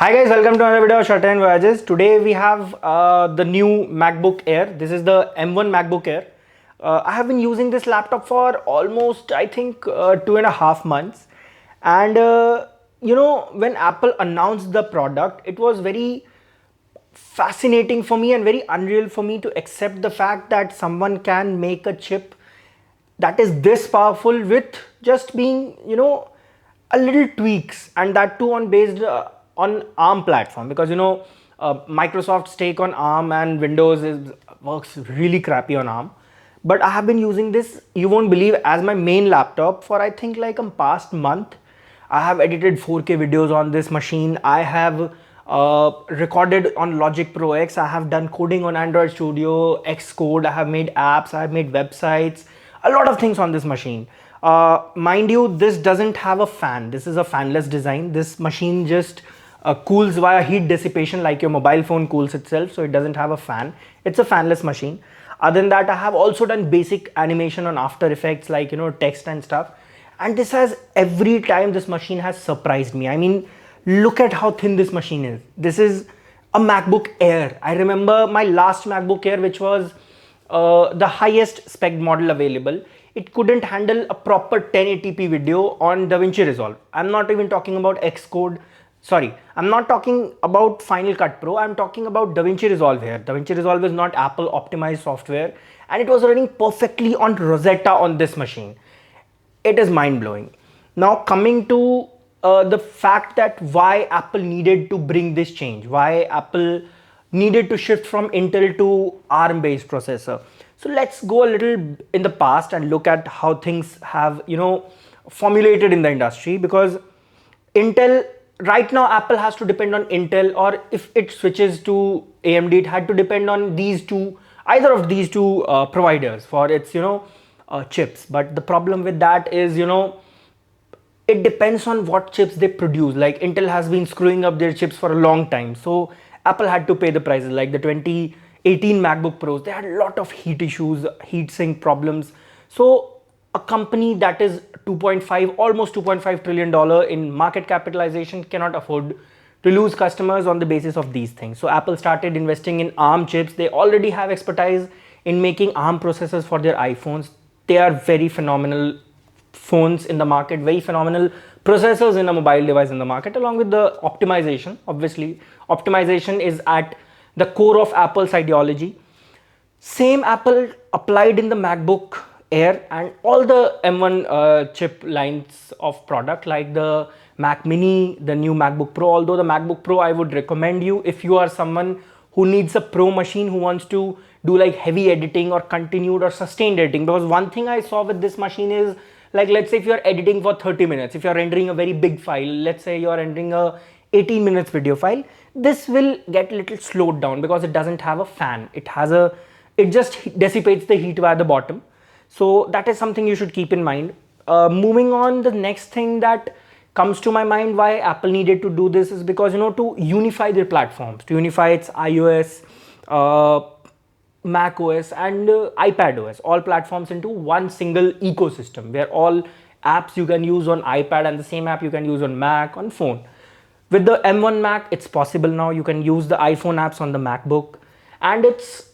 Hi guys, welcome to another video of Untitled Voyages. Today we have the new MacBook Air. This is the M1 MacBook Air. I have been using this laptop for almost, I think, 2.5 months. And when Apple announced the product, it was very fascinating for me and very unreal for me to accept the fact that someone can make a chip that is this powerful with just being a little tweaks, and that too on ARM platform, because Microsoft's take on ARM and Windows works really crappy on ARM. But I have been using this, you won't believe, as my main laptop for I think like a past month. I have edited 4K videos on this machine. I have recorded on Logic Pro X. I have done coding on Android Studio, Xcode. I have made apps. I have made websites. A lot of things on this machine. Mind you, this doesn't have a fan. This is a fanless design. This machine just cools via heat dissipation, like your mobile phone cools itself. So it doesn't have a fan. It's a fanless machine. Other than that, I have also done basic animation on After Effects, like text and stuff. And this has, every time this machine has surprised me. I mean, look at how thin this machine is. This is a MacBook Air. I remember my last MacBook Air, which was the highest spec model available. It couldn't handle a proper 1080p video on DaVinci Resolve. I'm not even talking about Xcode. Sorry, I'm not talking about Final Cut Pro. I'm talking about DaVinci Resolve here. DaVinci Resolve is not Apple optimized software, and it was running perfectly on Rosetta on this machine. It is mind-blowing. Now coming to the fact that why Apple needed to bring this change, why Apple needed to shift from Intel to ARM based processor. So let's go a little in the past and look at how things have formulated in the industry, because Intel, right now Apple has to depend on Intel, or if it switches to AMD, it had to depend on either of these two providers for its chips. But the problem with that is it depends on what chips they produce. Like Intel has been screwing up their chips for a long time, so Apple had to pay the prices. Like the 2018 MacBook Pros, they had a lot of heat issues, heat sink problems. So a company that is almost $2.5 trillion in market capitalization cannot afford to lose customers on the basis of these things. So Apple started investing in ARM chips. They already have expertise in making ARM processors for their iPhones. They are very phenomenal phones in the market, very phenomenal processors in a mobile device in the market, along with the optimization. Obviously, optimization is at the core of Apple's ideology. Same Apple applied in the MacBook Air and all the M1 chip lines of product, like the Mac Mini, the new MacBook Pro. Although the MacBook Pro, I would recommend you if you are someone who needs a pro machine, who wants to do like heavy editing or continued or sustained editing. Because one thing I saw with this machine is, like, let's say if you're editing for 30 minutes, if you're rendering a very big file, let's say you're rendering a 18 minutes video file, this will get a little slowed down because it doesn't have a fan. It just dissipates the heat via the bottom. So that is something you should keep in mind. Moving on, the next thing that comes to my mind why Apple needed to do this is because to unify their platforms, to unify its iOS, Mac OS and iPad OS, all platforms into one single ecosystem where all apps you can use on iPad and the same app you can use on Mac, on phone. With the M1 Mac, it's possible now. You can use the iPhone apps on the MacBook, and it's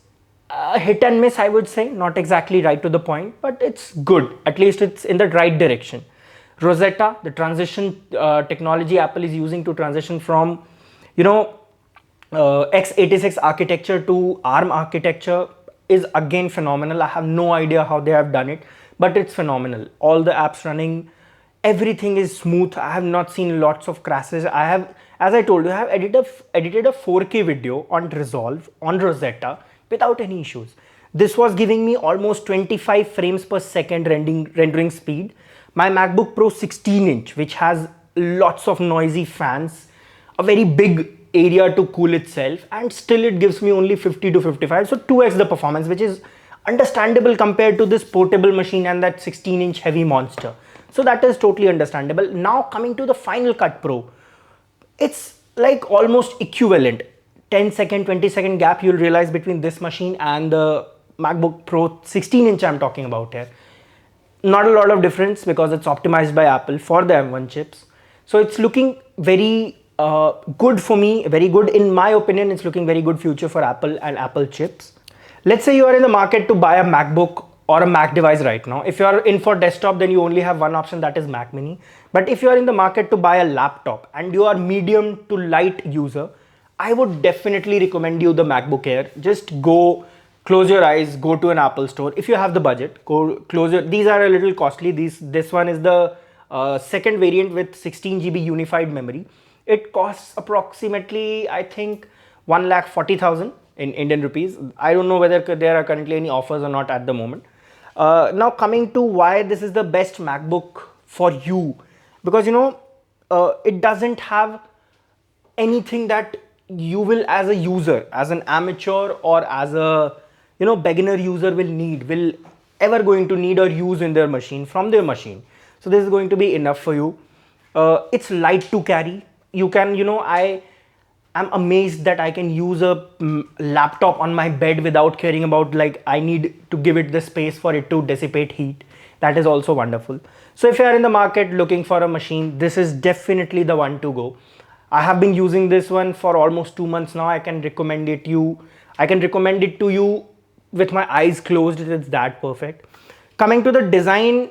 hit and miss, I would say. Not exactly right to the point, but it's good. At least it's in the right direction. Rosetta, the transition technology Apple is using to transition from x86 architecture to ARM architecture, is again phenomenal. I have no idea how they have done it, but it's phenomenal. All the apps running, everything is smooth. I have not seen lots of crashes. I have, as I told you, I have edited a 4K video on Resolve, on Rosetta, without any issues. This was giving me almost 25 frames per second rendering speed. My MacBook Pro 16-inch, which has lots of noisy fans, a very big area to cool itself, and still it gives me only 50 to 55, so 2x the performance, which is understandable compared to this portable machine and that 16-inch heavy monster. So that is totally understandable. Now coming to the Final Cut Pro, it's like almost equivalent. 10-second, 20-second gap you'll realize between this machine and the MacBook Pro 16-inch I'm talking about here. Not a lot of difference because it's optimized by Apple for the M1 chips. So it's looking very good for me, very good. In my opinion, it's looking very good future for Apple and Apple chips. Let's say you are in the market to buy a MacBook or a Mac device right now. If you are in for desktop, then you only have one option, that is Mac Mini. But if you are in the market to buy a laptop and you are medium to light user, I would definitely recommend you the MacBook Air. Just go, close your eyes, go to an Apple store. If you have the budget, go close your, these are a little costly. This one is the second variant with 16 GB unified memory. It costs approximately, I think, 1,40,000 in Indian rupees. I don't know whether there are currently any offers or not at the moment. Now coming to why this is the best MacBook for you, because it doesn't have anything that you will, as a user, as an amateur or as a beginner user, will ever going to need or use in their machine, from their machine. So this is going to be enough for you. It's light to carry. You can, I'm amazed that I can use a laptop on my bed without caring about, like, I need to give it the space for it to dissipate heat. That is also wonderful. So if you are in the market looking for a machine, this is definitely the one to go. I have been using this one for almost 2 months now. I can recommend it to you with my eyes closed. It's that perfect. Coming to the design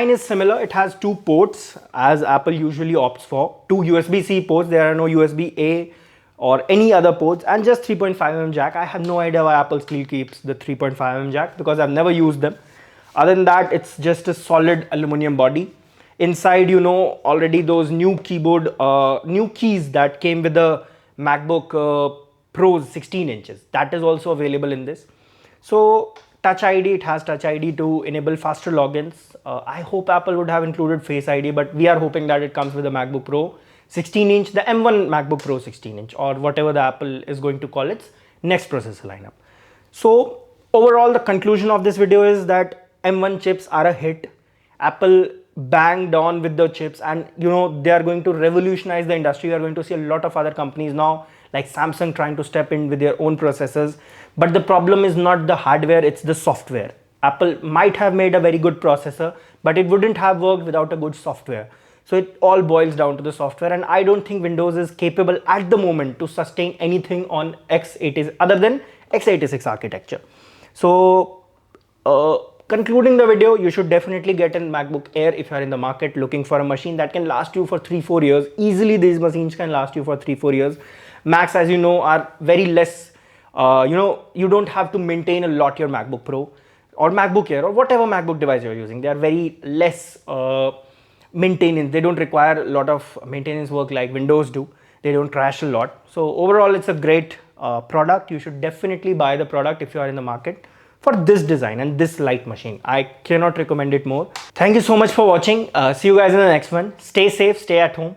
is similar. It has two ports, as Apple usually opts for. Two USB-C ports. There are no USB-A or any other ports, and just 3.5mm jack. I have no idea why Apple still keeps the 3.5mm jack, because I've never used them. Other than that, it's just a solid aluminum body. Inside, already those new new keys that came with the MacBook Pro's 16 inches. That is also available in this. So Touch ID, it has Touch ID to enable faster logins. I hope Apple would have included Face ID, but we are hoping that it comes with the MacBook Pro 16-inch, the M1 MacBook Pro 16-inch, or whatever the Apple is going to call its next processor lineup. So overall, the conclusion of this video is that M1 chips are a hit. Apple banged on with the chips, and they are going to revolutionize the industry. We are going to see a lot of other companies now, like Samsung, trying to step in with their own processors. But the problem is not the hardware, it's the software. Apple might have made a very good processor, but it wouldn't have worked without a good software. So it all boils down to the software, and I don't think Windows is capable at the moment to sustain anything on x86 other than x86 architecture. So concluding the video, you should definitely get a MacBook Air if you are in the market looking for a machine that can last you for 3-4 years. Easily these machines can last you for 3-4 years. Macs, as you know, are very less, you don't have to maintain a lot your MacBook Pro or MacBook Air or whatever MacBook device you're using. They are very less maintenance. They don't require a lot of maintenance work like Windows do. They don't crash a lot. So overall, it's a great product. You should definitely buy the product if you are in the market for this design and this light machine. I cannot recommend it more. Thank you so much for watching. See you guys in the next one. Stay safe, stay at home.